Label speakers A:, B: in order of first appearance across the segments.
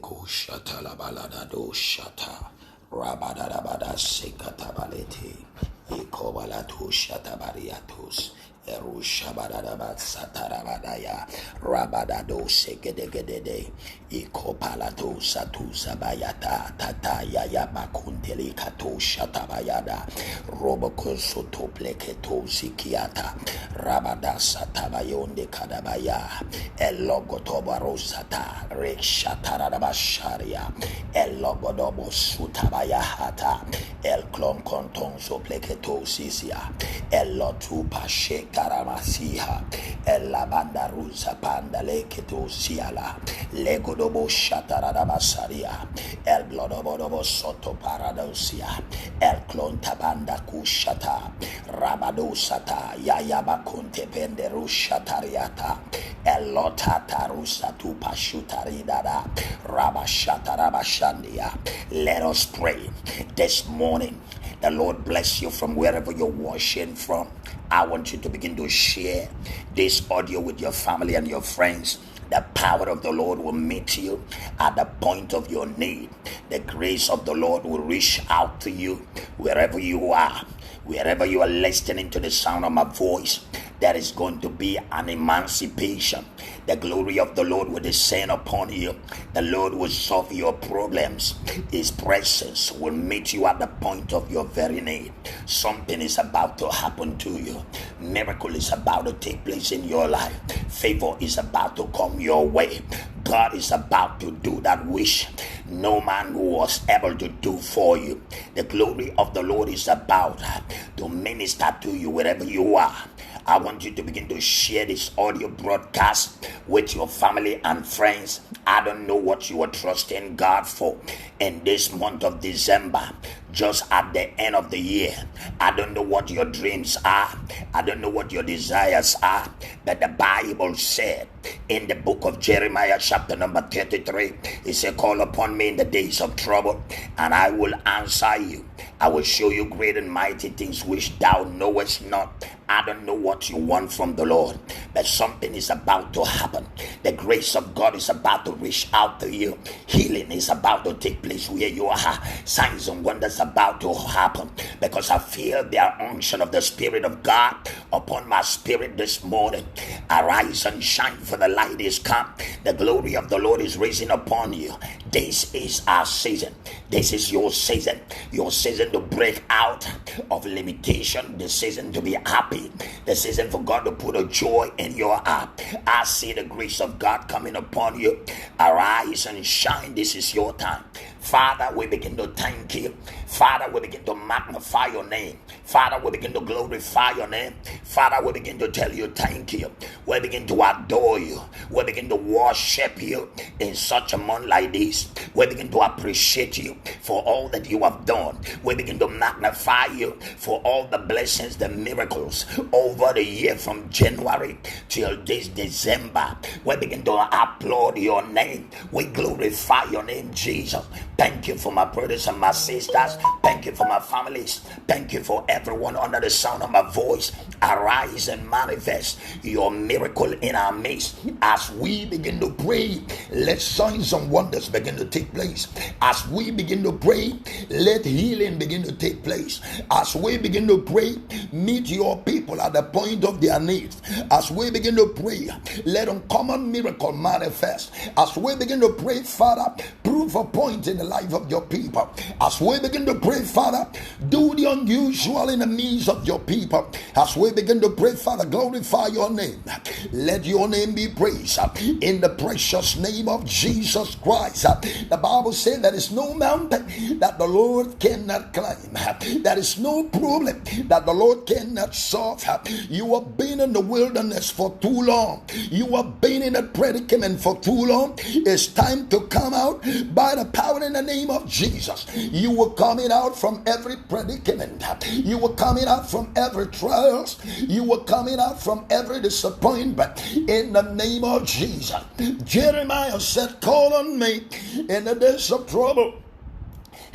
A: Shata la balada do shata. Rabada bada sekata balete. Ikobalatu shata bariatus. Erusha badaba satarabadaya. Rabada do segedegede. Ikopalato satu sabayata. Tata yaya bakunteli kato shata bayada. Roboko soto pleketo sikiata. Rabada satabayonde kadabaya. Elogotobarosata. Rekshatarabasharia. Elogodobo sutabayahata. El clon conton sopleketo sisia. Elotu pashek Karamasiha, Ella Bandarusa Pandaleketo Siala, Legodobo Shataradabasaria, El Glodobodobo Soto Paradosia, El Clontabanda Kushata, Rabadosata, Yayabakunte Penderushatariata, El Lotata Rusatu Pashutaridada, Rabashatarabashandia. Let us pray this morning. The Lord bless you from wherever you're watching from. I want you to begin to share this audio with your family and your friends. The power of the Lord will meet you at the point of your need. The grace of the Lord will reach out to you wherever you are. Wherever you are listening to the sound of my voice, there is going to be an emancipation. The glory of the Lord will descend upon you. The Lord will solve your problems. His presence will meet you at the point of your very need. Something is about to happen to you. Miracle is about to take place in your life. Favor is about to come your way. God is about to do that which no man was able to do for you. The glory of the Lord is about to minister to you wherever you are. I want you to begin to share this audio broadcast with your family and friends. I don't know what you are trusting God for in this month of December, just at the end of the year. I don't know what your dreams are. I don't know what your desires are. But the Bible said in the book of Jeremiah chapter number 33, it said, call upon me in the days of trouble, and I will answer you. I will show you great and mighty things which thou knowest not. I don't know what you want from the Lord, but something is about to happen. The grace of God is about to reach out to you. Healing is about to take place where you are. Signs and wonders about to happen, because I feel the unction of the Spirit of God upon my spirit this morning. Arise and shine, for the light is come. The glory of the Lord is rising upon you. This is our season. This is your season. Your season to break out of limitation. The season to be happy. The season for God to put a joy in your heart. I see the grace of God coming upon you. Arise and shine. This is your time. Father, we begin to thank you. Father, we begin to magnify your name. Father, we begin to glorify your name. Father, we begin to tell you thank you. We begin to adore you. We begin to worship you in such a month like this. We begin to appreciate you for all that you have done. We begin to magnify you for all the blessings, the miracles over the year from January till this December. We begin to applaud your name. We glorify your name, Jesus. Thank you for my brothers and my sisters. Thank you for my families. Thank you for everyone under the sound of my voice. Arise and manifest your miracle in our midst. As we begin to pray, let signs and wonders begin to take place. As we begin to pray, let healing begin to take place. As we begin to pray, meet your people at the point of their needs. As we begin to pray, let uncommon miracle manifest. As we begin to pray, Father, prove a point in the life of your people. As we begin to pray, Father, do the unusual in the midst of your people. As we begin to pray, Father, glorify your name. Let your name be praised in the precious name of Jesus Christ. The Bible says there is no mountain that the Lord cannot climb. There is no problem that the Lord cannot solve. You have been in the wilderness for too long. You have been in a predicament for too long. It's time to come out by the power in the name of Jesus. You were coming out from every predicament. You were coming out from every trials. You were coming out from every disappointment in the name of Jesus. Jeremiah said, call on me in the days of trouble,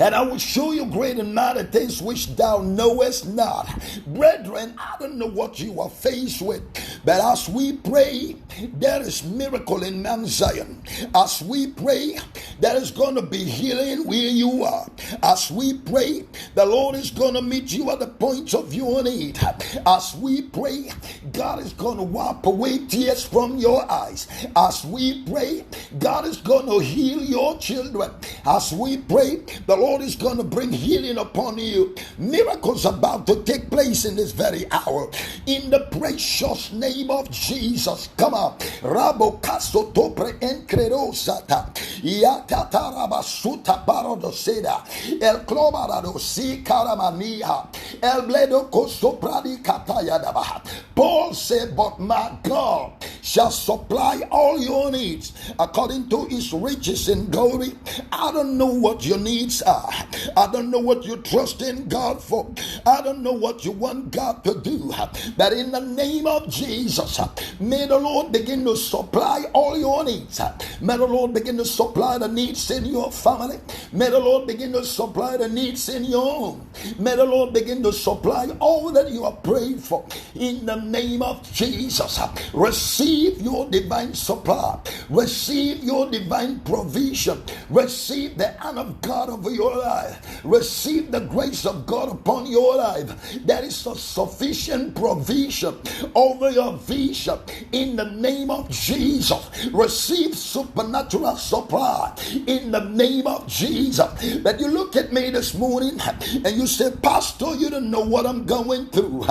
A: and I will show you great and mighty things which thou knowest not. Brethren, I don't know what you are faced with, but as we pray, there is miracle in Mount Zion. As we pray, there is going to be healing where you are. As we pray, the Lord is going to meet you at the point of your need. As we pray, God is going to wipe away tears from your eyes. As we pray, God is going to heal your children. As we pray, the Lord is going to bring healing upon you. Miracles about to take place in this very hour. In the precious name of Jesus. Come on. Rabo kaso topre encredosata. Yatatarabasuta parodoseda. El clomarado si caramania. El bledo kosopradi katayadabaha. Paul said, but my God shall supply all your needs according to his riches in glory. I don't know what your needs are. I don't know what you trust in God for. I don't know what you want God to do. But in the name of Jesus, may the Lord begin to supply all your needs. May the Lord begin to supply the needs in your family. May the Lord begin to supply the needs in your home. May the Lord begin to supply all that you are praying for. In the name of Jesus, receive your divine supply. Receive your divine provision. Receive the hand of God over your life. Receive the grace of God upon your life. There is a sufficient provision over your vision. In the name of Jesus, receive supernatural supply. In the name of Jesus. That you look at me this morning and you say, Pastor, you don't know what I'm going through.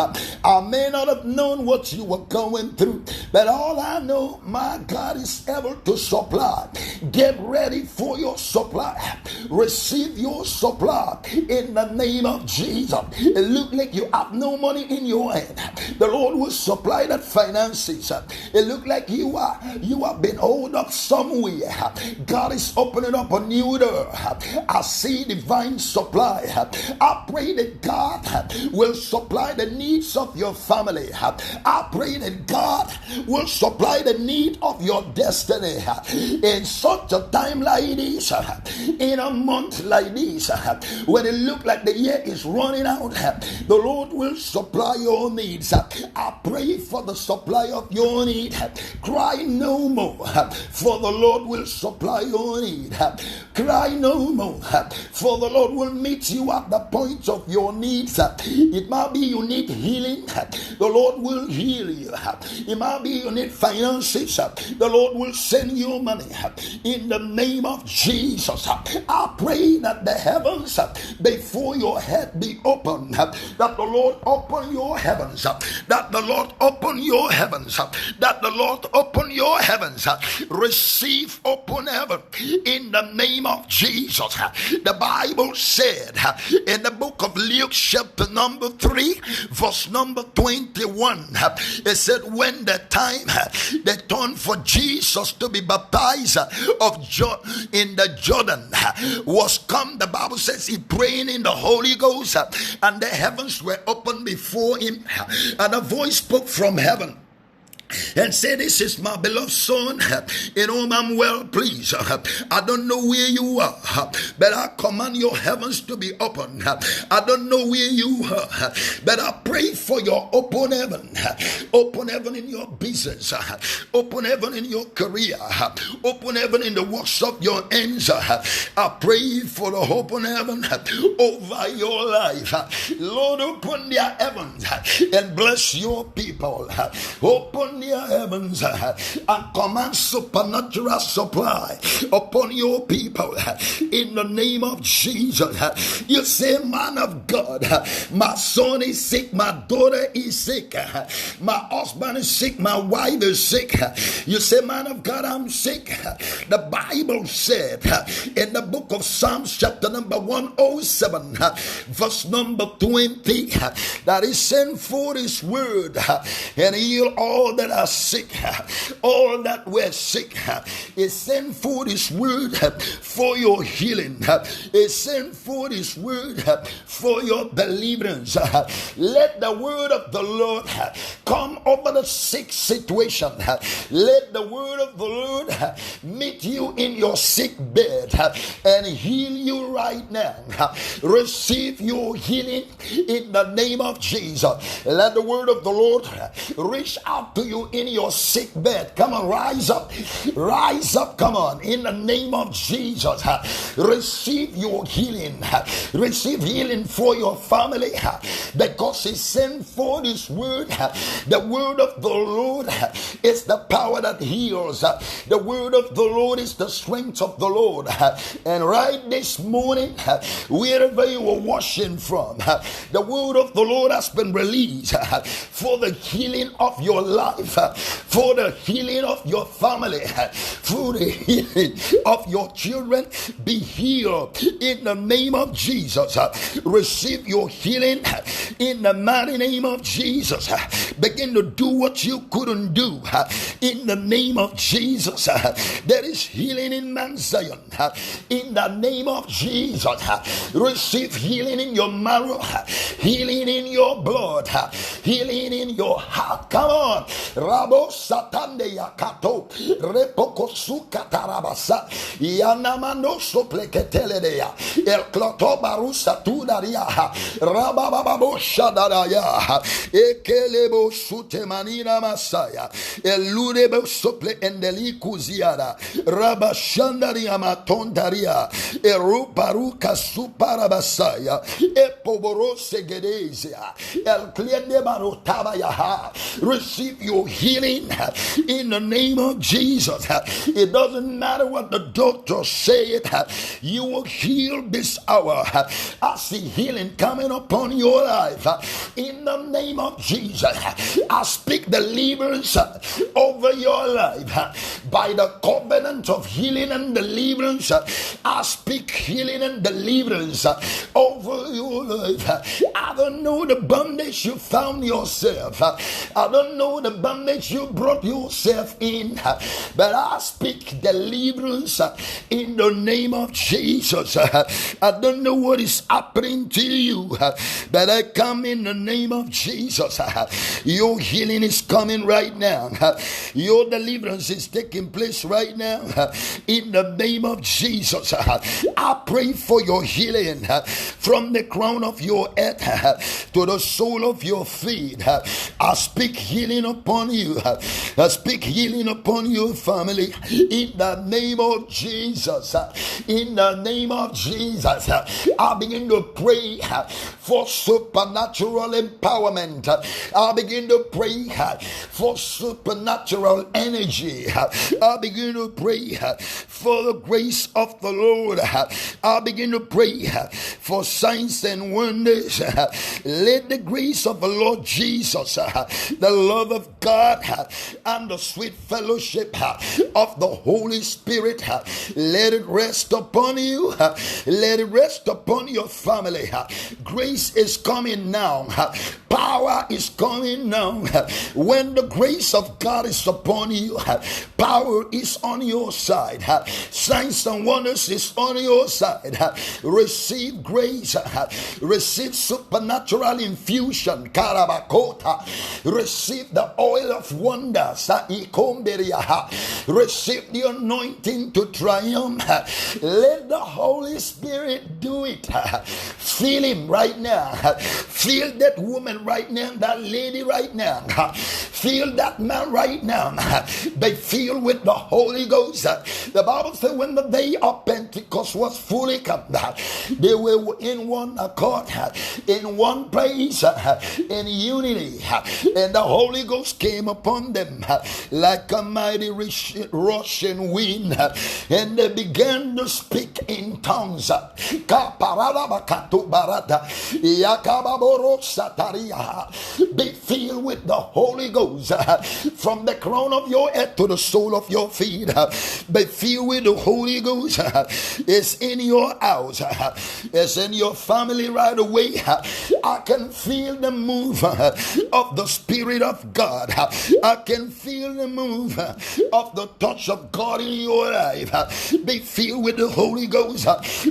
A: I may not have known what you were going through, but all I know, my God is able to supply. Get ready for your supply. Receive your supply in the name of Jesus. It look like you have no money in your hand. The Lord will supply that finances. It look like you have been hold up somewhere. God is opening up a new door. I see divine supply. I pray that God will supply the needs of your family. I pray that God will supply the need of your destiny. In such a time like this, in a month like this, when it looks like the year is running out, the Lord will supply your needs. I pray for the supply of your need. Cry no more, for the Lord will supply your need. Cry no more, for the Lord will meet you at the point of your needs. It might be you need healing, the Lord will heal you. It might be you need finances, the Lord will send you money. In the name of Jesus, I pray that the heavens before your head be open, that the Lord open your heavens, that the Lord open your heavens, that the Lord open your heavens. Receive open heaven in the name of Jesus. The Bible said in the book of Luke chapter number 3 verse number 21, it said when the time they turned for Jesus to be baptized in the Jordan was come, the Bible says he praying in the Holy Ghost, and the heavens were opened before him, and a voice spoke from heaven and say, this is my beloved son in whom I'm well pleased. I don't know where you are, but I command your heavens to be open. I don't know where you are, but I pray for your open heaven. Open heaven in your business. Open heaven in your career. Open heaven in the works of your hands. I pray for the open heaven over your life. Lord, open their heavens and bless your people. Open their heavens and command supernatural supply upon your people in the name of Jesus. You say, man of God, my son is sick, my daughter is sick, my husband is sick, my wife is sick. You say, man of God, I'm sick. The Bible said in the book of Psalms chapter number 107 verse number 20 that he sent forth his word and heal all that that are sick, all that were sick, is sent forth His word for your healing. Is sent forth His word for your deliverance. Let the word of the Lord come over the sick situation. Let the word of the Lord meet you in your sick bed and heal you right now. Receive your healing in the name of Jesus. Let the word of the Lord reach out to you in your sick bed. Come on, rise up, come on, in the name of Jesus. Receive your healing. Receive healing for your family, because He sent forth His word. The word of the Lord is the power that heals. The word of the Lord is the strength of the Lord. And right this morning, wherever you are watching from, the word of the Lord has been released for the healing of your life, for the healing of your family, for the healing of your children. Be healed in the name of Jesus. Receive your healing in the mighty name of Jesus. Begin to do what you couldn't do in the name of Jesus. There is healing in Mount Zion in the name of Jesus. Receive healing in your marrow, healing in your blood, healing in your heart. Come on. Rabo satande yakato repoko sukatarabasa yanamano sopleketeleya el kloto barusa tudaria rabababo shadaraya ekelebo sutemanina masaya el lurebo sople endeli kuziara rabashandaria matondaria eruparuka suparabasaya epoboro segedezia el kliende barotabaya. Receive your healing in the name of Jesus. It doesn't matter what the doctor said, you will heal this hour. I see healing coming upon your life in the name of Jesus. I speak deliverance over your life by the covenant of healing and deliverance. I speak healing and deliverance over your life. I don't know the bondage you found yourself. I don't know the bondage you brought yourself in, but I speak deliverance in the name of Jesus. I don't know what is happening to you, but I come in the name of Jesus. Your healing is coming right now. Your deliverance is taking place right now in the name of Jesus. I pray for your healing from the crown of your head to the sole of your feet. I speak healing upon you. I speak healing upon your family in the name of Jesus. In the name of Jesus, I begin to pray for supernatural empowerment. I begin to pray for supernatural energy. I begin to pray for the grace of the Lord. I begin to pray for signs and wonders. Let the grace of the Lord Jesus, the love of God, and the sweet fellowship of the Holy Spirit, let it rest upon you. Let it rest upon your family. Grace is coming now. Power is coming now. When the grace of God is upon you, power is on your side. Signs and wonders is on your side. Receive grace. Receive supernatural infusion. Karabakota. Receive the oil of wonder. Receive the anointing to triumph. Let the Holy Spirit do it. Feel Him right now. Feel that woman right now, that lady right now. Feel that man right now. Be filled with the Holy Ghost. The Bible says when the day of Pentecost was fully come, they were in one accord, in one place, in unity, and the Holy Ghost came upon them like a mighty rushing wind, and they began to speak in tongues. Be filled with the Holy Ghost from the crown of your head to the sole of your feet. Be filled with the Holy Ghost. It's in your house. It's in your family right away. I can feel the move of the Spirit of God. God. I can feel the move of the touch of God in your life. Be filled with the Holy Ghost.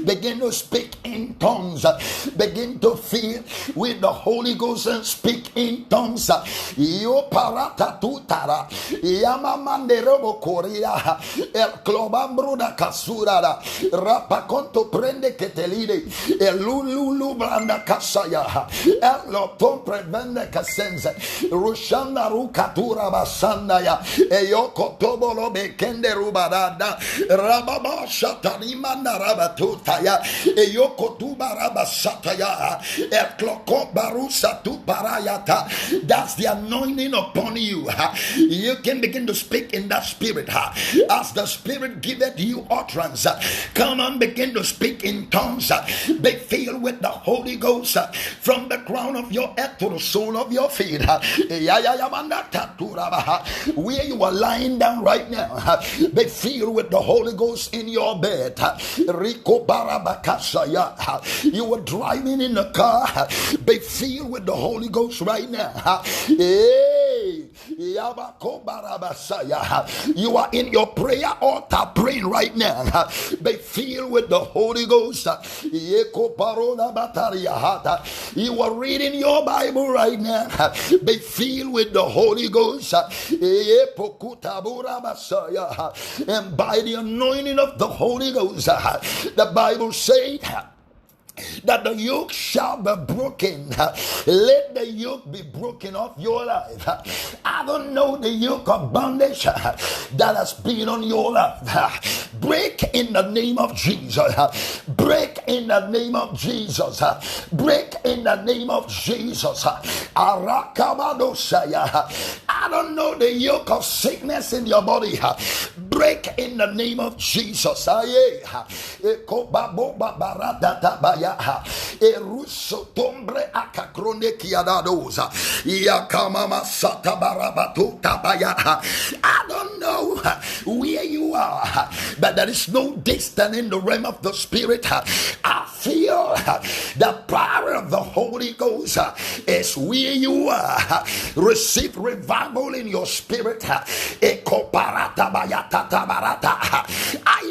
A: Begin to speak in tongues. Begin to feel with the Holy Ghost and speak in tongues. Yo parata tutara. Yamamande robo korea. El clobambruda kasurada. Rapaconto prende ketelide. El lulu blanda kasaya. El loton prevende kasenze. Rushanda rukatura basandaya. Eyoko tobolo bekende rubarada. Rababa shatarimanda rabatutaya. Eyoko tuba rabasataya. El kloko barusa tu parayata. That's the anointing upon you. You can begin to speak in that spirit. As the Spirit giveth you utterance, come on, begin to speak in tongues. Be filled with the Holy Ghost from the crown of your head to the sole of your feet. Where you are lying down right now, be filled with the Holy Ghost in your bed. You are driving in the car, be filled with the Holy Ghost right now. You are in your prayer altar praying right now. Be filled with the Holy Ghost. You are reading your Bible right now. Be filled with the Holy Ghost. And by the anointing of the Holy Ghost, the Bible says that the yoke shall be broken. Let the yoke be broken off your life. I don't know the yoke of bondage that has been on your life. Break in the name of Jesus. Break in the name of Jesus. Break in the name of Jesus. I don't know the yoke of sickness in your body. Break in the name of Jesus. Eruso tombre akakrone kiadadoza yakamama satabarabatu tabaya. I don't know where you are, but there is no distance in the realm of the Spirit. I feel the power of the Holy Ghost is where you are. Receive revival in your spirit. I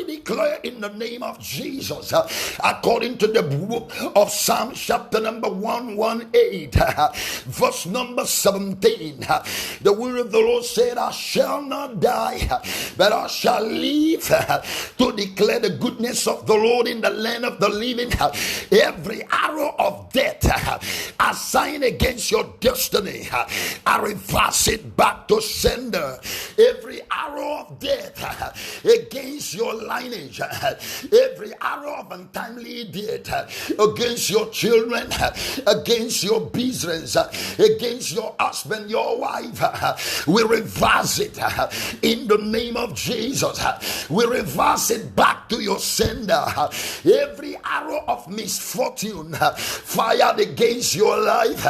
A: declare in the name of Jesus, according to the book of Psalm chapter number 118, verse number 17, the word of the Lord said, I shall not die, but I shall live to declare the goodness of the Lord in the land of the living. Every arrow of death assigned against your destiny, I reverse it back to sender. Every arrow of death against your lineage, every arrow of untimely death against your children, against your business, against your husband, your wife, we reverse it in the name of Jesus. We reverse it back to your sender. Every arrow of misfortune fired against your life,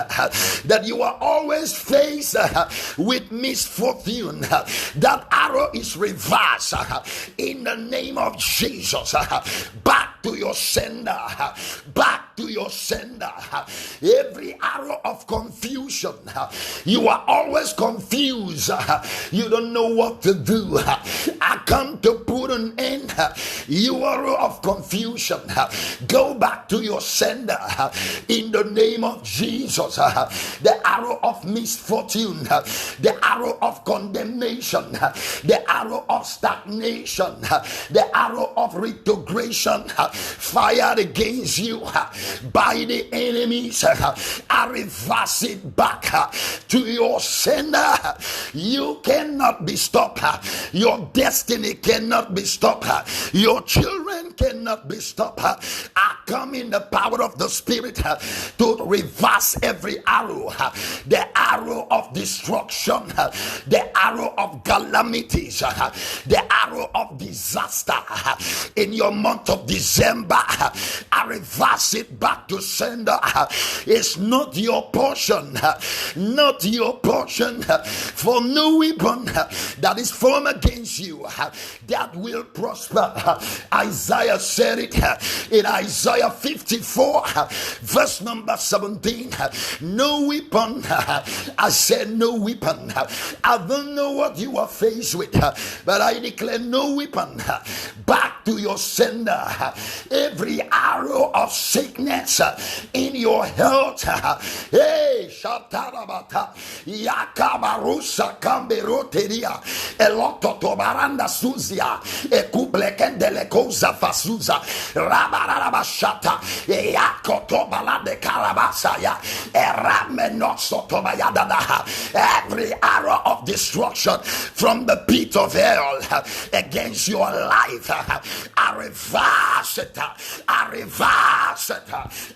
A: that you are always faced with misfortune, that arrow is reversed in the name of Jesus. Back to your sender. Back to your sender. Every arrow of confusion, you are always confused. You don't know what to do. I come to put an end. You arrow of confusion, go back to your sender in the name of Jesus. The arrow of misfortune, the arrow of condemnation, the arrow of stagnation, the arrow of retrogression fired against you by the enemies, I reverse it back to your sender. You cannot be stopped. Your destiny cannot be stopped. Your children cannot be stopped. I come in the power of the Spirit to reverse every arrow, the arrow of destruction, the arrow of calamities, the arrow of disaster in your month of December. I reverse it back to sender. It's not your portion, not your portion, for no weapon that is formed against you that will prosper. Isaiah said it in Isaiah 54, verse number 17. No weapon. I said no weapon. I don't know what you are faced with, but I declare no weapon. Back to your sender. Every arrow of sickness in your health. Hey, Shatarabata, Yakabarusa Camberoteria, Elototobaranda Suzia, Ekublekendele Cosa Fasuza, Rabarabashata, Yakotobala de Carabasaya, Eramenosotobayadada. Every arrow of destruction from the pit of hell against your life, I reverse it. I reverse it.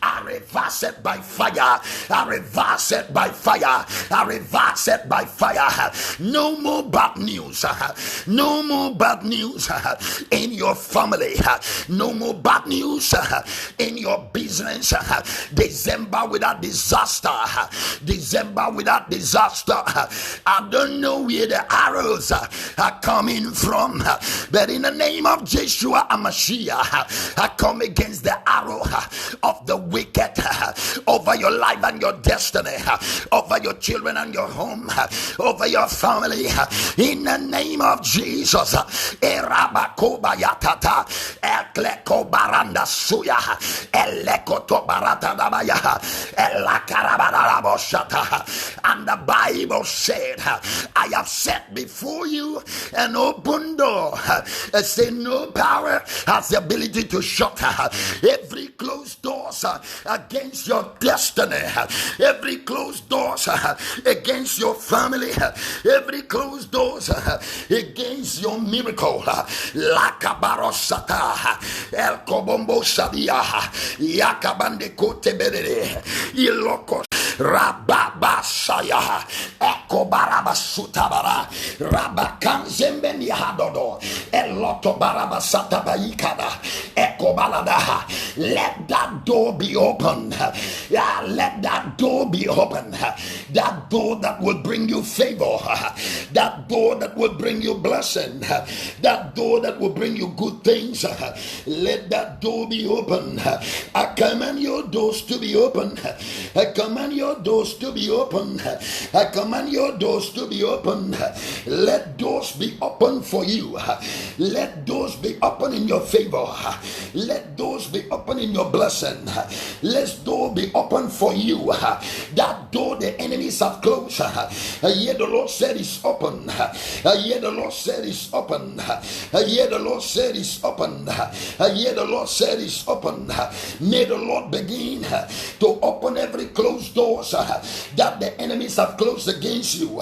A: I reverse it by fire. I reverse it by fire. I reverse it by fire. No more bad news. No more bad news in your family. No more bad news in your business. December without disaster. December without disaster. I don't know where the arrows are coming from, but in the name of Joshua Amashiach, I come against the arrow of the wicked over your life and your destiny, over your children and your home, over your family. In the name of Jesus, Erabakobayatata, Eklekobaranda Suya, Elekotobaratadabaya, Elakarabarabashata. And the Bible said, I have set before you an open door. I say no power has the ability to shut every closed doors against your destiny, every closed doors against your family, every closed doors against your miracle. Lakabarosata, El Kobombo Sadia, Yakabande Kotebere, Iloko. Rababasaya, Eko Barabasutabara, Rabakanzembeni Hadodo, Eloto Barabasatabaikada, Eko Balada. Let that door be open. Let that door be open. That door that will bring you favor. That door that will bring you blessing. That door that will bring you good things. Let that door be open. I command your doors to be open. I command your doors to be open. I command your doors to be open. Let doors be open for you. Let doors be open in your favor. Let doors be open in your blessing. Let door be open for you. That door the enemies have closed. Yet the Lord said is open. Yet the Lord said is open. Yet the Lord said is open. Yet the Lord said is open. May the Lord begin to open every closed doors that the enemies have closed against you.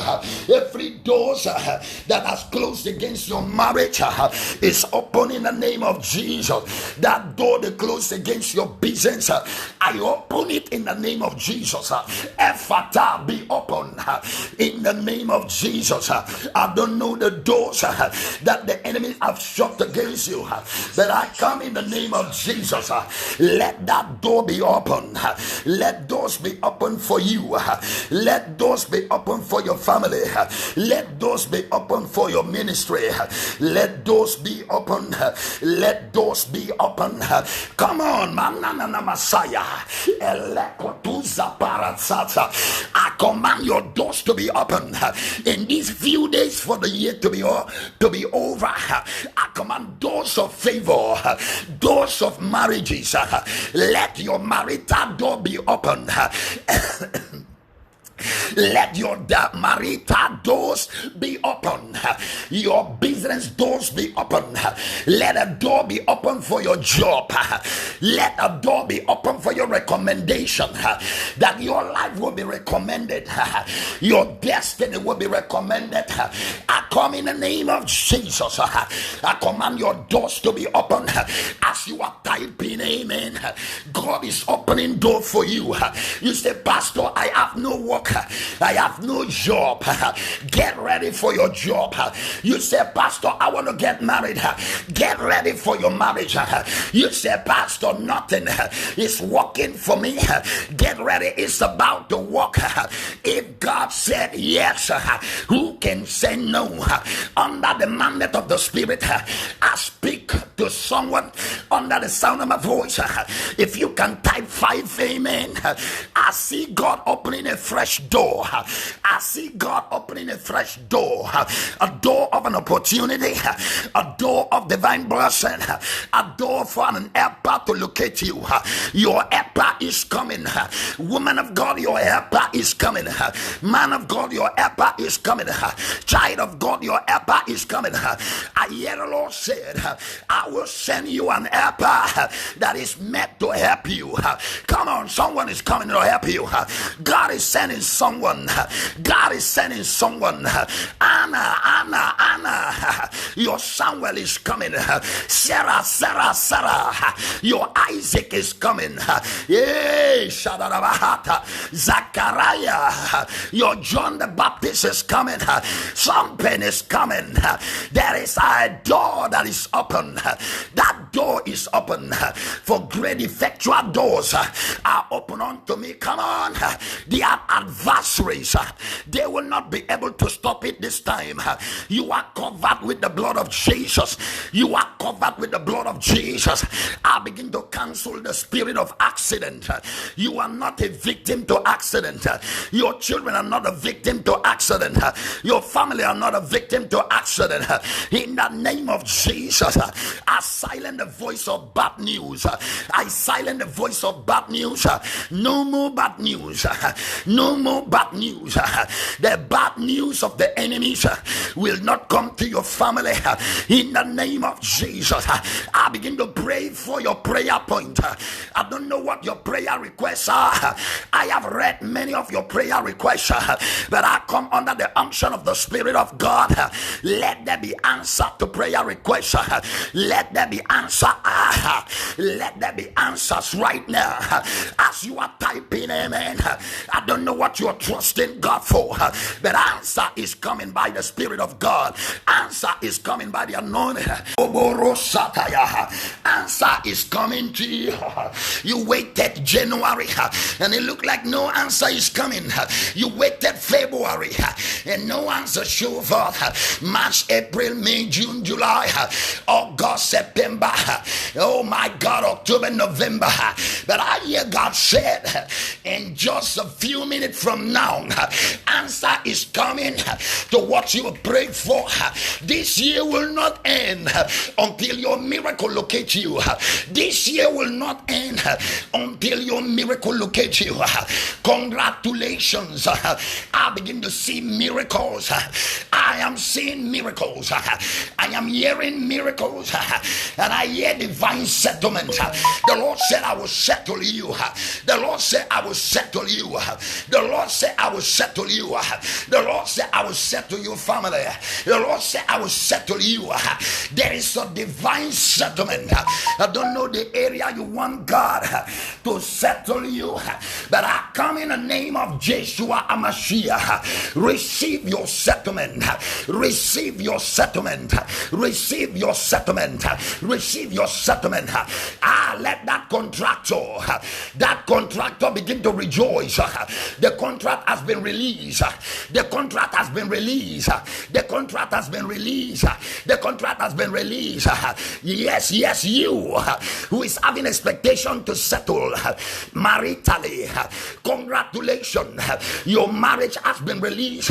A: Every doors that has closed against your marriage is open in the name of Jesus. That door that closed against your business, I open it in the name of Jesus. Ephata, be open in the name of Jesus. I don't know the doors that the enemy have shut against you, but I come in the name of Jesus. Let that door be open. Let doors be open for you. Let doors be open for your family. Let doors be open for your ministry. Let doors be open. Let doors be open. Come on, Manana Messiah. I command your doors to be open in these few days for the year to be over. I command doors of favor, doors of marriages. Let your marital door be open. Let your marital doors be open. Your business doors be open. Let a door be open for your job. Let a door be open for your recommendation. That your life will be recommended. Your destiny will be recommended. I come in the name of Jesus. I command your doors to be open. As you are typing amen, God is opening door for you. You say, Pastor, I have no work. I have no job. Get ready for your job. You say, Pastor, I want to get married. Get ready for your marriage. You say, Pastor, nothing is working for me. Get ready, it's about to work. If God said yes, who can say no? Under the mandate of the Spirit, I speak to someone under the sound of my voice, if you can type 5 amen, I see God opening a fresh door. I see God opening a fresh door, a door of an opportunity, a door of divine blessing, a door for an helper to locate you. Your helper is coming. Woman of God, your helper is coming. Man of God, your helper is coming. Child of God, your helper is coming. I hear the Lord said, I will send you an helper that is meant to help you. Come on, someone is coming to help you. God is sending someone. God is sending someone. Anna, your Samuel is coming. Sarah, your Isaac is coming. Zachariah, your John the Baptist is coming. Something is coming. There is a door that is open. That door is open. For great effectual doors are open unto me. Come on. They are adversaries. They will not be able to stop it this time. You are covered with the blood of Jesus. You are covered with the blood of Jesus. I begin to cancel the spirit of accident. You are not a victim to accident. Your children are not a victim to accident. Your family are not a victim to accident. In the name of Jesus, I silence the voice of bad news. I silence the voice of bad news. No more bad news. No more bad news. The bad news of the enemies will not come to your family. In the name of Jesus, I begin to pray for your prayer point. I don't know what your prayer requests are. I have read many of your prayer requests, but I come under the unction of the Spirit of God. Let there be answer to prayer requests. Let there be answer. Let there be answers right now. As you are typing amen, I don't know what you are trusting God for, but answer is coming by the Spirit of God. Answer is coming by the anointing. Answer is coming to you. You waited January and it looked like no answer is coming. You waited February and no answer showed forth. March, April, May, June, July, August, September, oh my God, October, November. But I hear God said, in just a few minutes from now, answer is coming to what you prayed for. This year will not end until your miracle locates you. This year will not end until your miracle locates you. Congratulations. I begin to see miracles. I am seeing miracles. I am hearing miracles. And I hear divine settlement. The Lord said, I will settle you. The Lord said, I will settle you. The Lord said, I will settle you. The Lord said, I will settle your family. The Lord said, I will settle you. There is a divine settlement. I don't know the area you want God to settle you, but I come in the name of Joshua HaMashiach. Receive your settlement. Receive your settlement. Receive your settlement. Receive your settlement. Let that contractor begin to rejoice. The contract has been released. The contract has been released. The contract has been released. The contract has been released. Yes, you who is having expectation to settle maritally, congratulations, your marriage has been released.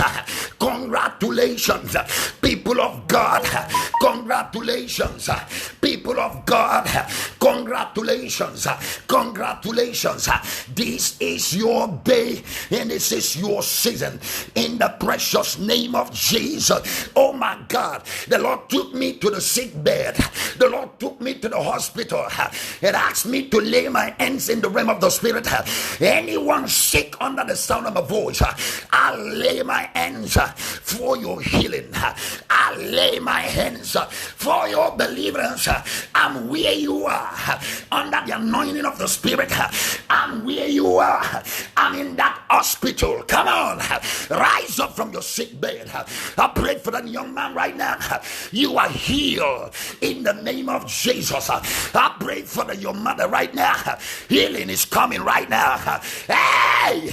A: Congratulations, people of God. Congratulations, people of God. Congratulations. Congratulations. This is your day and this is your season. In the precious name of Jesus. Oh my God. The Lord took me to the sick bed. The Lord took me to the hospital and asked me to lay my hands in the realm of the Spirit. Anyone sick under the sound of my voice, I lay my hands for your healing. I lay my hands for your deliverance. I'm where you are under the anointing of the Spirit. I'm where you are. I'm in that hospital. Come on, rise up from your sick bed. I pray for that young man right now. You are healed in the name of Jesus. I pray for your mother right now. Healing is coming right now. Hey,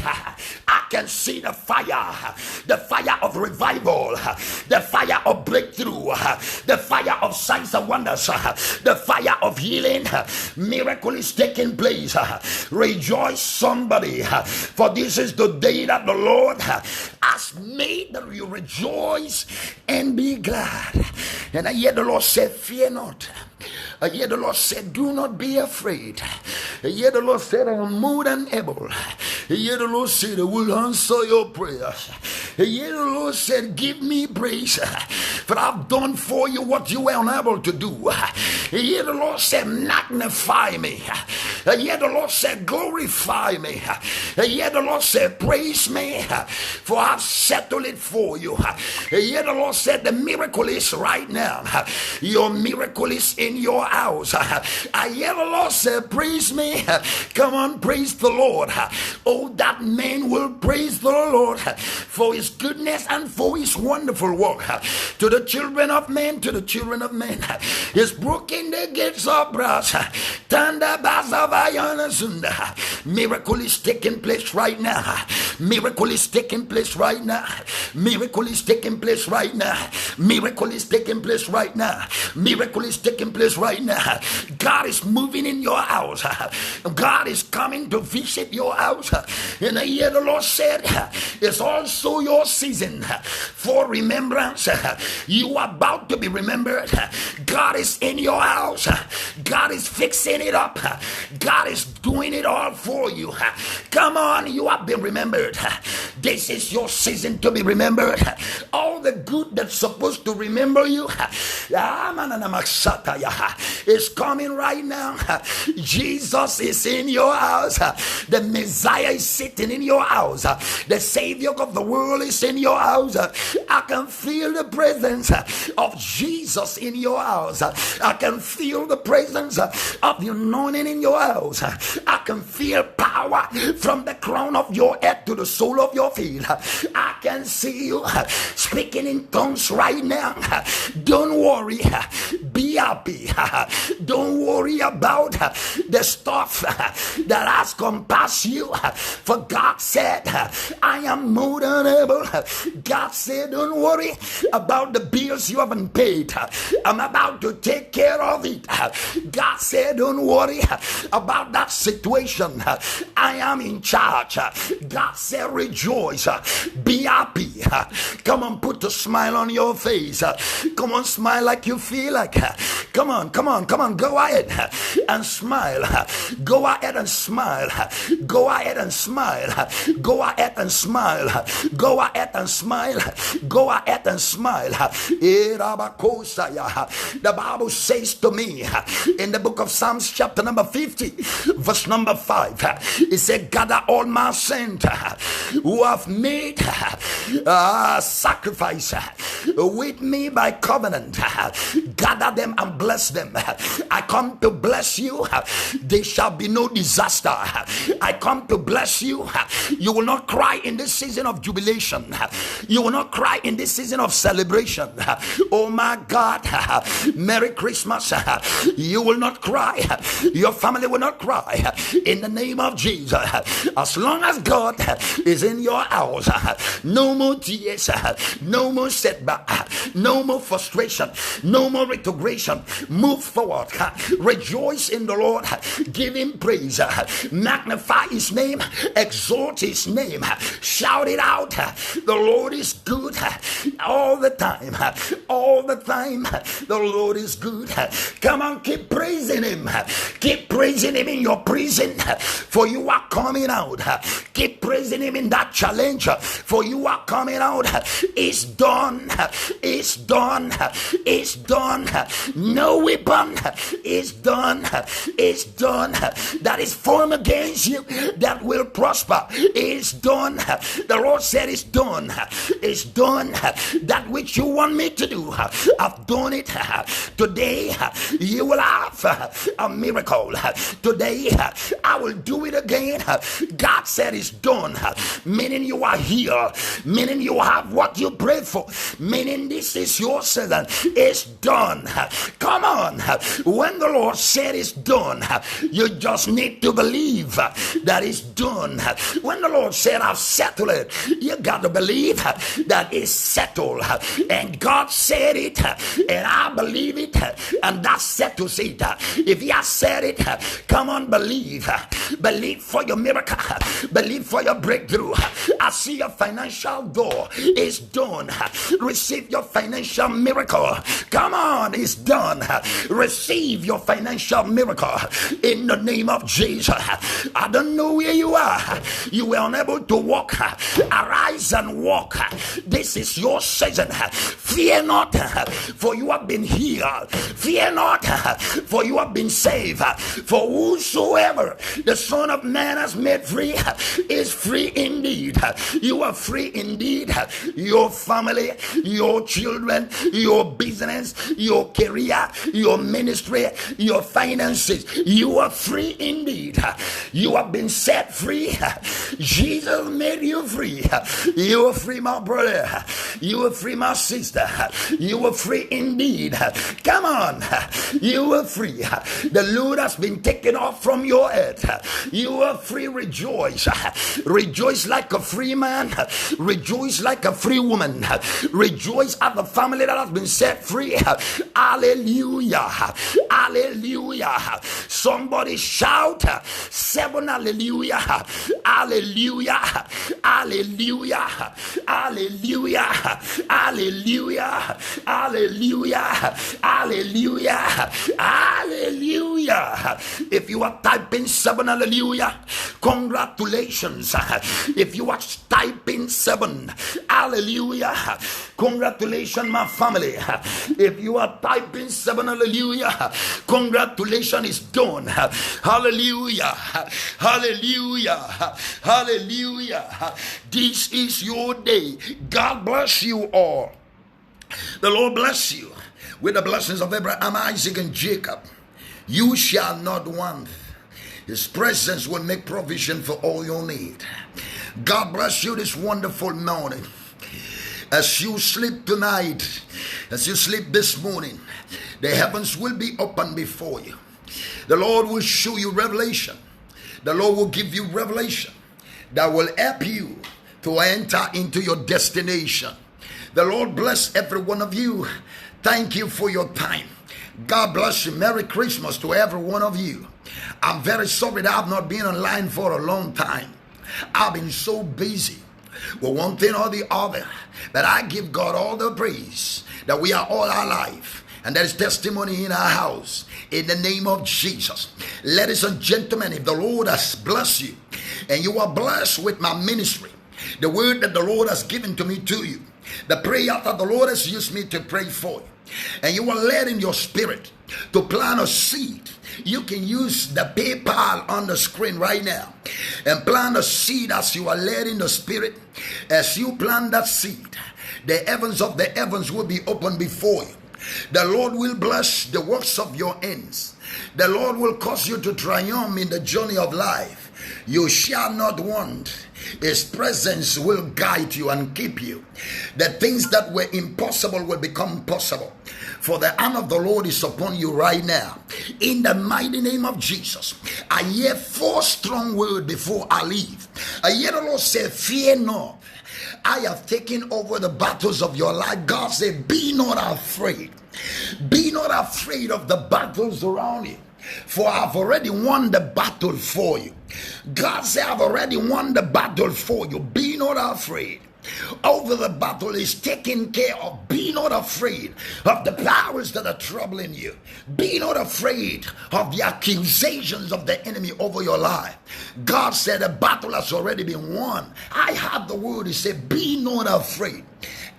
A: I I can see the fire of revival, the fire of breakthrough, the fire of signs and wonders, the fire of healing. Miracle is taking place. Rejoice, somebody, for this is the day that the Lord has made, that you rejoice and be glad. And I hear the Lord say, fear not. I hear the Lord say, do not be afraid. I hear the Lord say, I am more than able. I hear the Lord say, I will answer your prayers. I hear the Lord said, give me praise, for I've done for you what you were unable to do. I hear the Lord say, magnify me. I hear the Lord say, glorify me. I hear the Lord say, praise me, for I've settled it for you. I hear the Lord said, the miracle is right now. Your miracle is in your house. I hear the Lord say, praise me. Come on, praise the Lord. Oh, that man will praise the Lord for his goodness and for his wonderful work. To the children of men, to the children of men, he's broken the gates of brass, turned the bars of iron asunder. Miracle is taking place right now. Miracle is taking place right now. Miracle is taking place right now. Miracle is taking place right now. Miracle is taking place right now. God is moving in your house. God is coming to visit your house. And I hear the Lord said, it's also your season for remembrance. You are about to be remembered. God is in your house. God is fixing it up. God is doing it all for you. Come on, you have been remembered. This is your season to be remembered. All the good that's supposed to remember you is coming right now. Jesus is in your house. The Messiah is sitting in your house. The Savior of the world is in your house. I can feel the presence of Jesus in your house. I can feel the presence of the anointing in your house. I can feel power from the crown of your head to the sole of your feet. I can see you speaking in tongues right now. Don't worry, be happy. Don't worry about the stuff that has compassed you. For God said, I am more than able. God said, don't worry about the bills you haven't paid. I'm about to take care of it. God said, don't worry about that situation. I am in charge. God said, rejoice, be happy. Come on, put a smile on your face. Come on, smile like you feel like. Come on, go ahead and smile. Go ahead and smile. Go ahead and smile. Go ahead and smile. Go ahead and smile. Go ahead and smile. The Bible says to me in the book of Psalms chapter number 50 verse number 5, it said, gather all my saints who have made sacrifice with me by covenant. Gather them and bless them. I come to bless you. There shall be no disaster. I come to bless you. You will not cry in this season of jubilation. You will not cry in this season of celebration. Oh my God, Merry Christmas. You will not cry. Your family will not cry in the name of Jesus. As long as God is in your house, no more tears, no more setback, no more frustration, no more retrogression. Move forward. Rejoice in the Lord. Give him praise. Magnify his name. Exalt his name. Shout it out. The Lord is good all the time. All the time. The Lord is good. Come on, keep praising him. Keep praising him in your prison, for you are coming out. Keep praising him in that challenge, for you are coming out. It's done. It's done. It's done. No weapon is done. It's done. That is formed against you that will prosper. It's done. The Lord said it's done. It's done. That which you want me to do, I've done it. Today you will have a miracle. Today I will do it again. God said it's done. Meaning you are here. Meaning you have what you prayed for. Meaning this is your season. It's done. Come on. When the Lord said it's done, you just need to believe that it's done. When the Lord said I've settled it, you got to believe that it's settled. And God said it, and I believe it, and that settles it. If He has said it, come on, believe. Believe for your miracle. Believe for your breakthrough. I see your financial door is done. Receive your financial miracle. Come on, it's done. Receive your financial miracle in the name of Jesus. I don't know where you are. You were unable to walk. Arise and walk. This is your season. Fear not, for you have been healed. Fear not, for you have been saved. For whosoever the Son of Man has made free is free indeed. You are free indeed. Your family, your children, your business, your career, your ministry, your finances, you are free indeed. You have been set free. Jesus made you free. You are free, my brother. You are free, my sister. You are free indeed. Come on. You are free. The load has been taken off from your head. You are free. Rejoice. Rejoice like a free man. Rejoice like a free woman. Rejoice at the family that has been set free. Hallelujah. Hallelujah. Somebody shout 7 hallelujah. Hallelujah. Hallelujah. Hallelujah. Hallelujah. Hallelujah. Hallelujah. Hallelujah. If you are typing 7 hallelujah, congratulations. If you are typing 7 hallelujah, congratulations, my family. If you are typing 7 hallelujah, congratulations, is done. Hallelujah. Hallelujah. Hallelujah. This is your day. God bless you all. The Lord bless you with the blessings of Abraham, Isaac, and Jacob. You shall not want. His presence will make provision for all your need. God bless you this wonderful morning. As you sleep tonight, as you sleep this morning, the heavens will be open before you. The Lord will show you revelation. The Lord will give you revelation that will help you to enter into your destination. The Lord bless every one of you. Thank you for your time. God bless you. Merry Christmas to every one of you. I'm very sorry that I've not been online for a long time. I've been so busy with one thing or the other, but I give God all the praise that we are all alive, and there is testimony in our house in the name of Jesus. Ladies and gentlemen, if the Lord has blessed you and you are blessed with my ministry, the word that the Lord has given to me to you, the prayer that the Lord has used me to pray for you, and you are led in your spirit to plant a seed, you can use the PayPal on the screen right now and plant a seed as you are led in the spirit. As you plant that seed, the heavens of the heavens will be open before you. The Lord will bless the works of your hands. The Lord will cause you to triumph in the journey of life. You shall not want. His presence will guide you and keep you. The things that were impossible will become possible. For the hand of the Lord is upon you right now. In the mighty name of Jesus, I hear 4 strong words before I leave. I hear the Lord say, fear not. I have taken over the battles of your life. God said, be not afraid. Be not afraid of the battles around you, for I've already won the battle for you. God said, I've already won the battle for you. Be not afraid. Over the battle is taken care of. Be not afraid of the powers that are troubling you. Be not afraid of the accusations of the enemy over your life. God said the battle has already been won. I have the word. He said, be not afraid.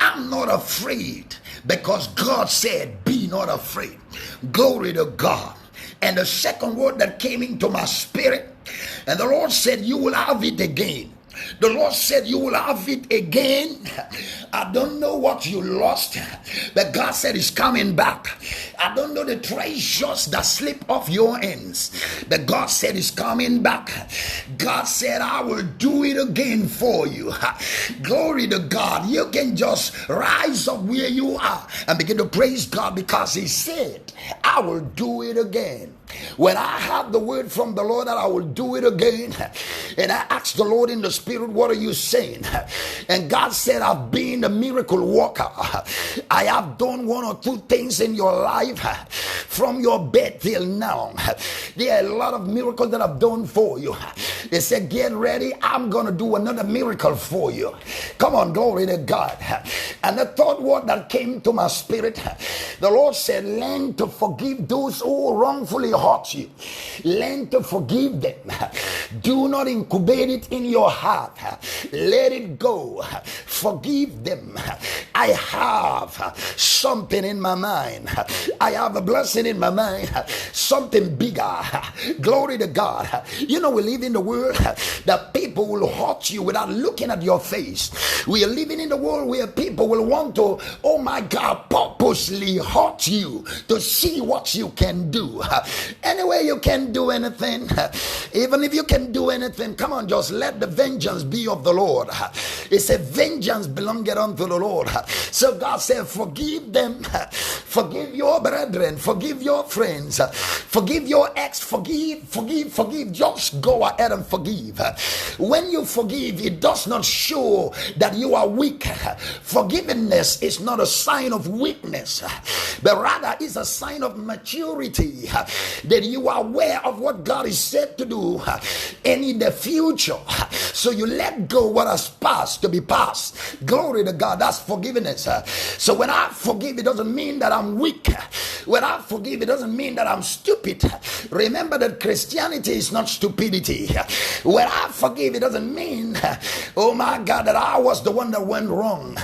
A: I'm not afraid because God said, be not afraid. Glory to God. And the second word that came into my spirit, and the Lord said, you will have it again. The Lord said you will have it again. I don't know what you lost, but God said it's coming back. I don't know the treasures that slip off your hands, but God said it's coming back. God said I will do it again for you. Glory to God. You can just rise up where you are and begin to praise God, because He said I will do it again. When I have the word from the Lord that I will do it again, and I asked the Lord in the Spirit, what are you saying? And God said, I've been a miracle worker. I have done one or two things in your life from your bed till now. There are a lot of miracles that I've done for you. He said, get ready, I'm going to do another miracle for you. Come on, glory to God. And the third word that came to my spirit, the Lord said, learn to forgive those who wrongfully hurt you. Learn to forgive them. Do not incubate it in your heart. Let it go. Forgive them. I have something in my mind. I have a blessing in my mind. Something bigger. Glory to God. You know, we live in the world that people will hurt you without looking at your face. We are living in the world where people will want to, oh my God, purposely hurt you to see what you can do. Anyway, you can do anything. Even if you can do anything, come on, just let the vengeance be of the Lord. It's a vengeance belongeth unto the Lord. So God said, forgive them. Forgive your brethren. Forgive your friends. Forgive your ex. Forgive. Just go ahead and forgive. When you forgive, it does not show that you are weak. Forgiveness is not a sign of weakness, but rather is a sign of maturity, that you are aware of what God is said to do and in the future. So you let go what has passed to be past. Glory to God. That's forgiveness. So when I forgive, it doesn't mean that I'm weak. When I forgive, it doesn't mean that I'm stupid. Remember that Christianity is not stupidity. When I forgive, it doesn't mean, oh my God, that I was the one that went wrong.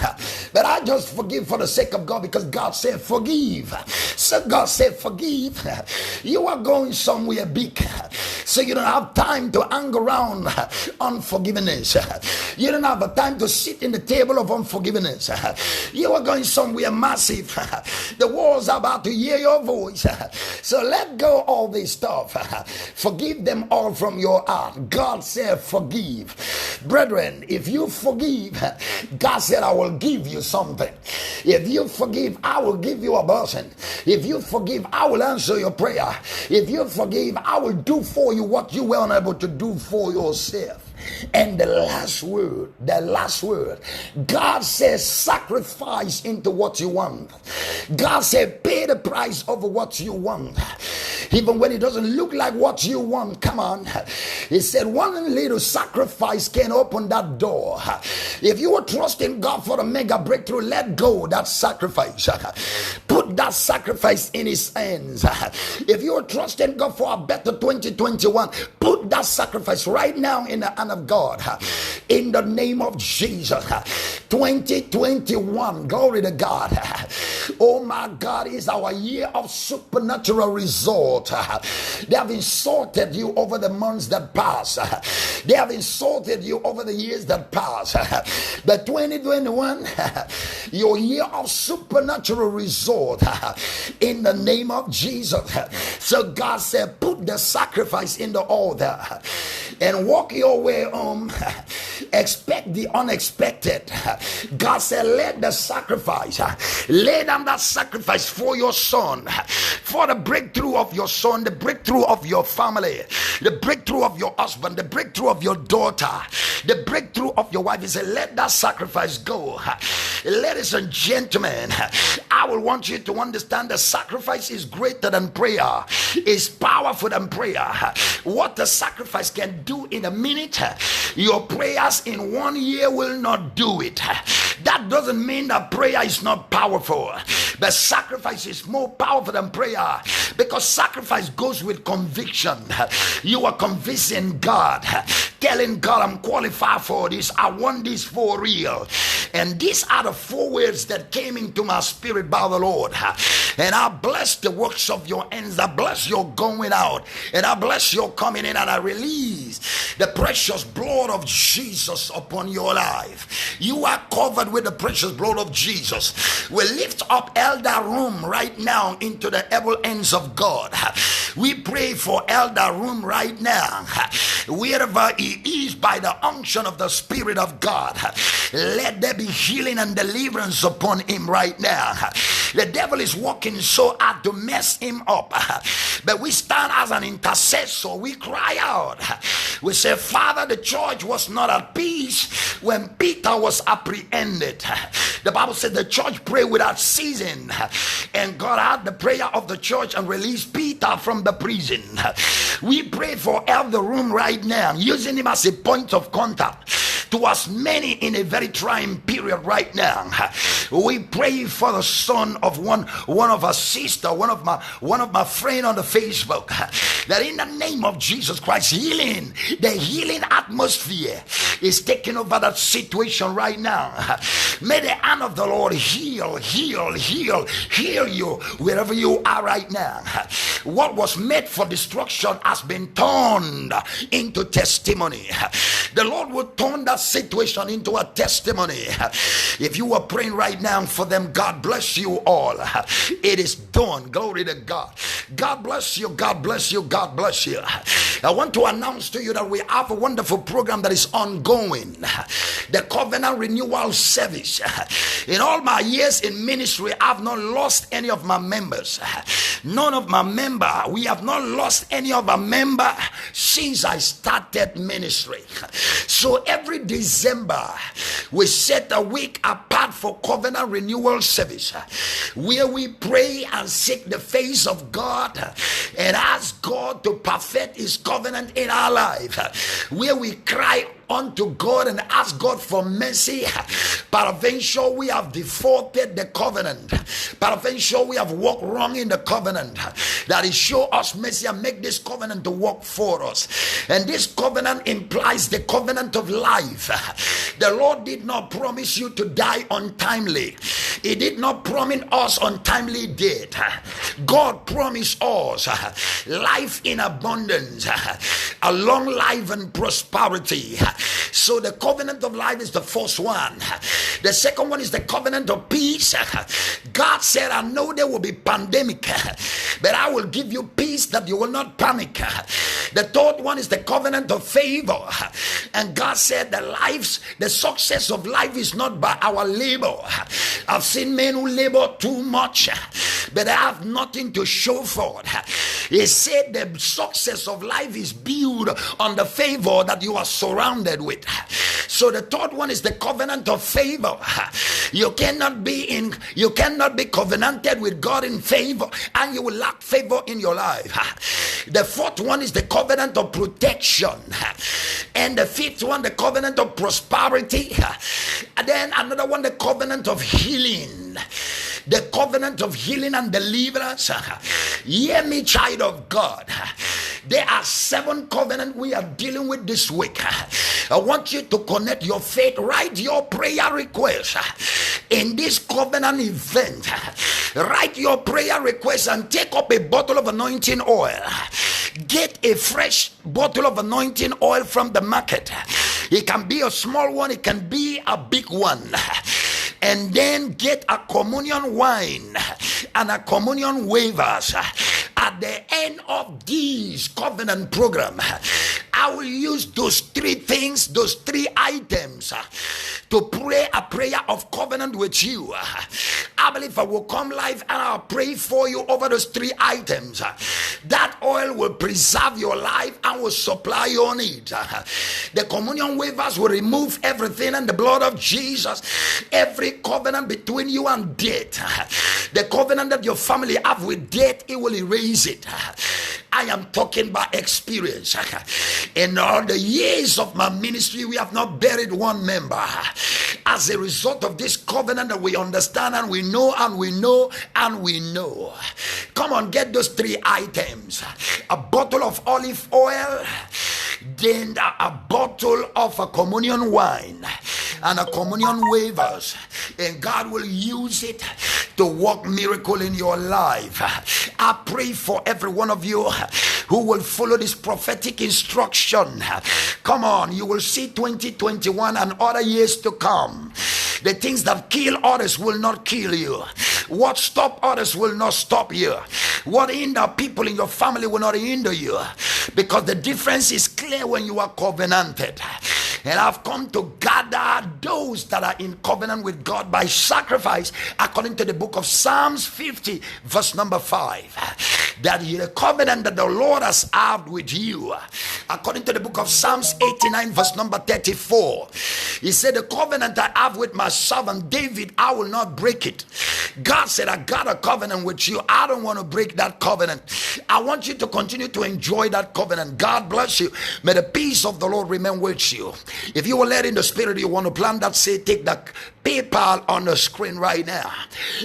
A: But I just forgive for the sake of God, because God said forgive. So God said forgive. You are going somewhere big, so you don't have time to hang around unforgiveness. You don't have a time to sit in the table of unforgiveness. You are going somewhere massive. The walls are about to hear your voice. So let go all this stuff. Forgive them all from your heart. God said forgive. Brethren, if you forgive, God said I will give you something. If you forgive, I will give you a blessing. If you forgive, I will answer your prayer. If you forgive, I will do for you what you were unable to do for yourself. And the last word, God says sacrifice into what you want. God said pay the price over what you want. Even when it doesn't look like what you want, come on. He said one little sacrifice can open that door. If you are trusting God for a mega breakthrough, let go that sacrifice. Put that sacrifice in His hands. If you are trusting God for a better 2021, put that sacrifice right now in the hand of God. In the name of Jesus. 2021, glory to God. Oh my God, is our year of supernatural result. They have insulted you over the months that pass. They have insulted you over the years that pass. But 2021, your year of supernatural result in the name of Jesus. So God said, put the sacrifice in the altar and walk your way home. Expect the unexpected. God said, let the sacrifice, lay down that sacrifice for your son, for the breakthrough of your son, the breakthrough of your family, the breakthrough of your husband, the breakthrough of your daughter, the breakthrough of your wife. He said, let that sacrifice go. Ladies and gentlemen, I will want you to understand the sacrifice is greater than prayer, is powerful than prayer. What the sacrifice can do in a minute, your prayers in 1 year will not do it. That doesn't mean that prayer is not powerful, but sacrifice is more powerful than prayer, because sacrifice goes with conviction. You are convincing God telling God, I'm qualified for this. I want this for real. And these are the 4 words that came into my spirit by the Lord. And I bless the works of your hands. I bless your going out. And I bless your coming in. And I release the precious blood of Jesus upon your life. You are covered with the precious blood of Jesus. We lift up Elder Room right now into the able hands of God. We pray for Elder Room right now. Wherever he is, by the unction of the Spirit of God, let there be healing and deliverance upon him right now. The devil is working so hard to mess him up, but we stand as an intercessor. We cry out. We say, Father, the church was not at peace when Peter was apprehended. The Bible said the church prayed without ceasing, and God heard the prayer of the church and released Peter from the prison. We pray for Elder Room right now, using him as a point of contact to as many in a very trying period right now. We pray for the son of one of our sister, one of my friend on the Facebook, that in the name of Jesus Christ, the healing atmosphere is taking over that situation right now. May the hand of the Lord heal you wherever you are right now. What was meant for destruction has been turned into testimony. The Lord will turn that situation into a testimony. If you are praying right now for them, God bless you all. It is done. Glory to God. God bless you. God bless you. God bless you. I want to announce to you that we have a wonderful program that is ongoing. The Covenant Renewal Service. In all my years in ministry, I have not lost any of my members. None of my members. We have not lost any of our members since I started ministry. So every December, we set a week apart for Covenant Renewal Service, where we pray and seek the face of God and ask God to perfect his covenant in our life, where we cry unto God and ask God for mercy. Peradventure we have defaulted the covenant. Peradventure we have walked wrong in the covenant. That is, show us mercy and make this covenant to work for us. And this covenant implies the covenant of life. The Lord did not promise you to die untimely. He did not promise us untimely death. God promised us life in abundance, a long life and prosperity. So the covenant of life is the first one. The second one is the covenant of peace. God said, I know there will be pandemic, but I will give you peace that you will not panic. The third one is the covenant of favor. And God said the success of life is not by our labor. I've seen men who labor too much, but they have nothing to show for it. He said the success of life is built on the favor that you are surrounded with. So the third one is the covenant of favor. You cannot be covenanted with God in favor and you will lack favor in your life. The fourth one is the covenant of protection. And the fifth one, the covenant of prosperity. And then another one, the covenant of healing. The covenant of healing and deliverance. Hear me, child of God. There are 7 covenants we are dealing with this week. I want you to connect your faith. Write your prayer request in this covenant event. Write your prayer request and take up a bottle of anointing oil. Get a fresh bottle of anointing oil from the market. It can be a small one, it can be a big one. And then get a communion wine and a communion waivers. At the end of this covenant program, I will use those 3 things, those 3 items to pray a prayer of covenant with you. I believe I will come live and I'll pray for you over those 3 items. That oil will preserve your life and will supply your needs. The communion waivers will remove everything in the blood of Jesus. Every covenant between you and death. The covenant that your family have with death, it will erase it. I am talking by experience. In all the years of my ministry, we have not buried one member. As a result of this covenant that we understand and we know and we know and we know. Come on, get those 3 items. A bottle of olive oil. then a bottle of a communion wine and a communion wavers, and God will use it to work miracle in your life. I pray for every one of you who will follow this prophetic instruction. Come on, you will see 2021 and other years to come. The things that kill others will not kill you. What stop others will not stop you. What hinder people in your family will not hinder you. Because the difference is clear when you are covenanted. And I've come to gather those that are in covenant with God by sacrifice, according to the book of Psalms 50, verse number 5. That the covenant that the Lord has had with you, according to the book of Psalms 89, verse number 34. He said, the covenant I have with my servant David, I will not break it. God said, I got a covenant with you. I don't want to break that covenant. I want you to continue to enjoy that covenant. God bless you. May the peace of the Lord remain with you. If you were led in the spirit, you want to plant that seed, take that PayPal on the screen right now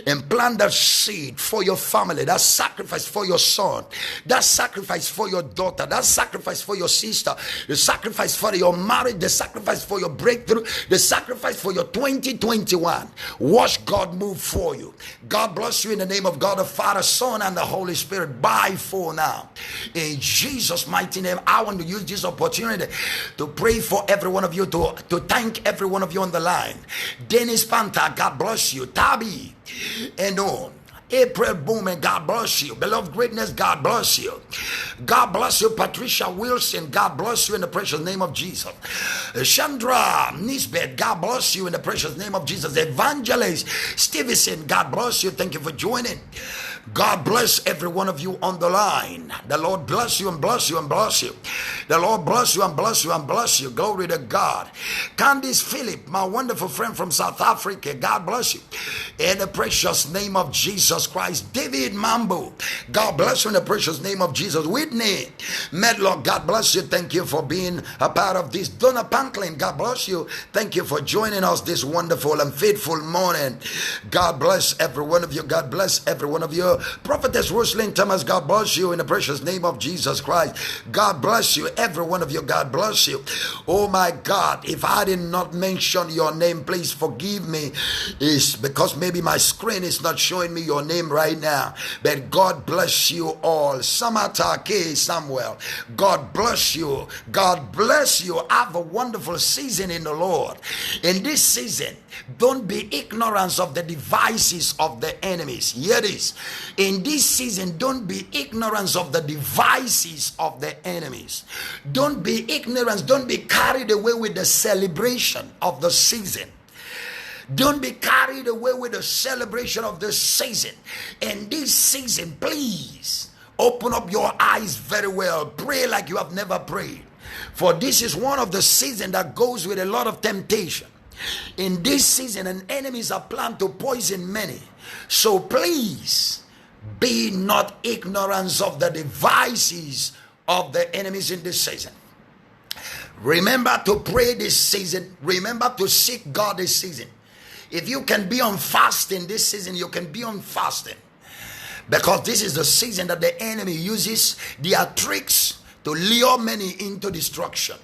A: and plant that seed for your family, that sacrifice for your son, that sacrifice for your daughter, that sacrifice for your sister, the sacrifice for your marriage, the sacrifice for your breakthrough, the sacrifice for your 2021. Watch God move for you. God bless you in the name of God the Father, Son, and the Holy Spirit. Bye for now. In Jesus' mighty name, I want to use this opportunity to pray for every one of you, to thank every one of you on the line. Dennis Panta, God bless you. Tabi, and on. April Bowman, God bless you. Beloved Greatness, God bless you. God bless you. Patricia Wilson, God bless you in the precious name of Jesus. Chandra Nisbet, God bless you in the precious name of Jesus. Evangelist Stevenson, God bless you. Thank you for joining. God bless every one of you on the line. The Lord bless you and bless you and bless you. The Lord bless you and bless you and bless you. Glory to God. Candice Phillip, my wonderful friend from South Africa, God bless you. In the precious name of Jesus Christ. David Mambo, God bless you in the precious name of Jesus. Whitney Medlock, God bless you. Thank you for being a part of this. Donna Panklin, God bless you. Thank you for joining us this wonderful and faithful morning. God bless every one of you. God bless every one of you. Prophetess Rosalind Thomas, God bless you in the precious name of Jesus Christ. God bless you, every one of you. God bless you. Oh my God, if I did not mention your name, please forgive me. It's because maybe my screen is not showing me your name right now. But God bless you all. Samata K. Samuel, God bless you. God bless you. Have a wonderful season in the Lord. In this season, don't be ignorant of the devices of the enemies. Hear this. In this season, don't be ignorant of the devices of the enemies. Don't be ignorant. Don't be carried away with the celebration of the season. Don't be carried away with the celebration of the season. In this season, please open up your eyes very well. Pray like you have never prayed. For this is one of the seasons that goes with a lot of temptation. In this season, an enemies are planned to poison many. So please be not ignorant of the devices of the enemies in this season. Remember to pray this season. Remember to seek God this season. If you can be on fasting this season, you can be on fasting. Because this is the season that the enemy uses their tricks to lure many into destruction.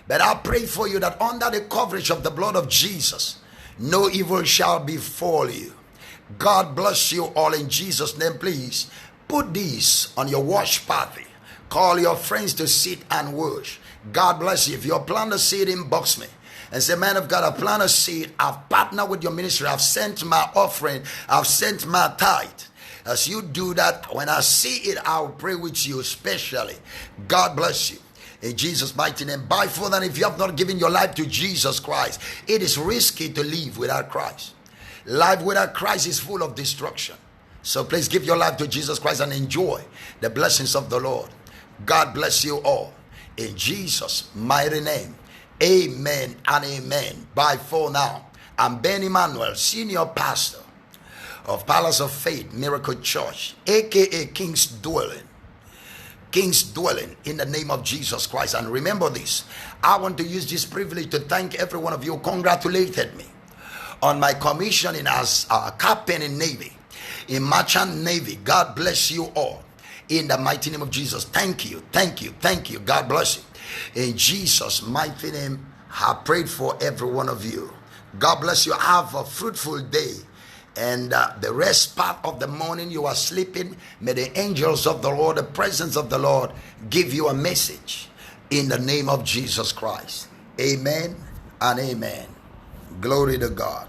A: But I pray for you that under the coverage of the blood of Jesus, no evil shall befall you. God bless you all in Jesus' name. Please put this on your watch party. Call your friends to sit and watch. God bless you. If you're planning a seed, inbox me and say, man of God, I plan a seed. I've partnered with your ministry. I've sent my offering. I've sent my tithe. As you do that, when I see it, I'll pray with you especially. God bless you. In Jesus' mighty name. By for that, if you have not given your life to Jesus Christ, it is risky to live without Christ. Life without Christ is full of destruction. So please give your life to Jesus Christ and enjoy the blessings of the Lord. God bless you all. In Jesus' mighty name. Amen and amen. Bye for now. I'm Ben Emmanuel, Senior Pastor of Palace of Faith Miracle Church, aka King's Dwelling. King's Dwelling, in the name of Jesus Christ. And remember this, I want to use this privilege to thank every one of you who congratulated me on my commissioning as a captain in Navy, in Merchant Navy. God bless you all in the mighty name of Jesus. Thank you, thank you, thank you. God bless you. In Jesus' mighty name, I prayed for every one of you. God bless you. Have a fruitful day. And the rest part of the morning you are sleeping, may the angels of the Lord, the presence of the Lord, give you a message in the name of Jesus Christ. Amen and amen. Glory to God.